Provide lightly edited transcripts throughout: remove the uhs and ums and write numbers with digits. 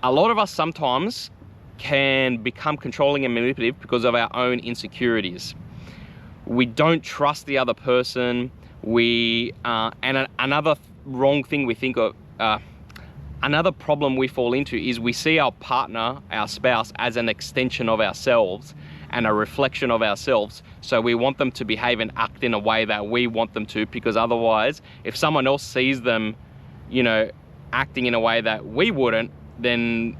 a lot of us sometimes can become controlling and manipulative because of our own insecurities. We don't trust the other person. Another wrong thing we think of, another problem we fall into is we see our partner, our spouse, as an extension of ourselves and a reflection of ourselves. So we want them to behave and act in a way that we want them to, because otherwise, if someone else sees them, acting in a way that we wouldn't, then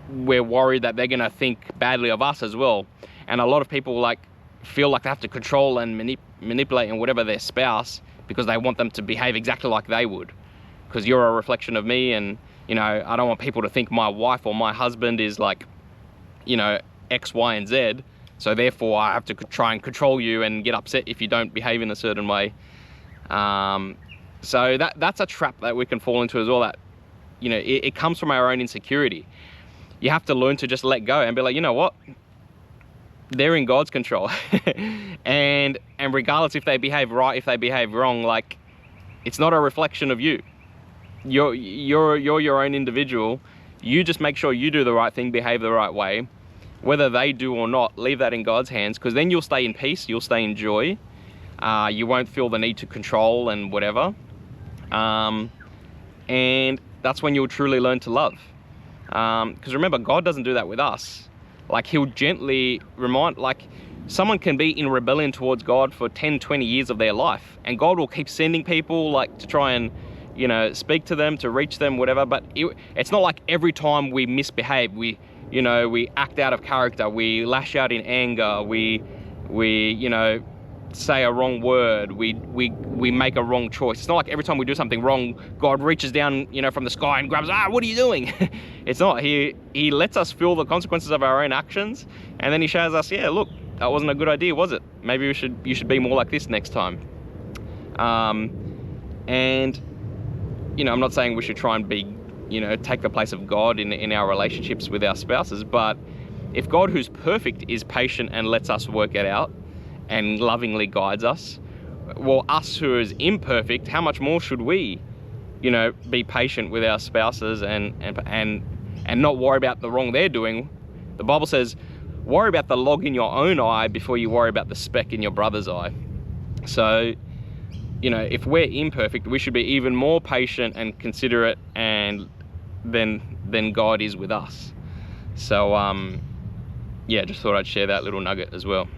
we're worried that they're gonna think badly of us as well. And a lot of people feel like they have to control and manipulate and whatever their spouse because they want them to behave exactly like they would. Because you're a reflection of me, and I don't want people to think my wife or my husband is X, Y, and Z. So therefore, I have to try and control you and get upset if you don't behave in a certain way. So that's a trap that we can fall into as well. That it comes from our own insecurity. You have to learn to just let go and be like, you know what? They're in God's control, and regardless if they behave right, if they behave wrong, it's not a reflection of you. You're your own individual. You just make sure you do the right thing, behave the right way. Whether they do or not, leave that in God's hands, because then you'll stay in peace, you'll stay in joy. You won't feel the need to control and whatever. And that's when you'll truly learn to love. Because remember, God doesn't do that with us. He'll gently remind, someone can be in rebellion towards God for 10, 20 years of their life, and God will keep sending people to try and speak to them, to reach them, whatever. But it's not like every time we misbehave, we act out of character, we lash out in anger, we say a wrong word, we make a wrong choice. It's not like every time we do something wrong, God reaches down, from the sky and grabs, what are you doing? It's not. He lets us feel the consequences of our own actions, and then he shows us, yeah, look, that wasn't a good idea, was it? Maybe you should be more like this next time. And I'm not saying we should try and be, take the place of God in our relationships with our spouses, but if God, who's perfect, is patient and lets us work it out and lovingly guides us, well, us who is imperfect, how much more should we, be patient with our spouses and not worry about the wrong they're doing? The Bible says, worry about the log in your own eye before you worry about the speck in your brother's eye. So, if we're imperfect, we should be even more patient and considerate than God is with us. So, yeah, just thought I'd share that little nugget as well.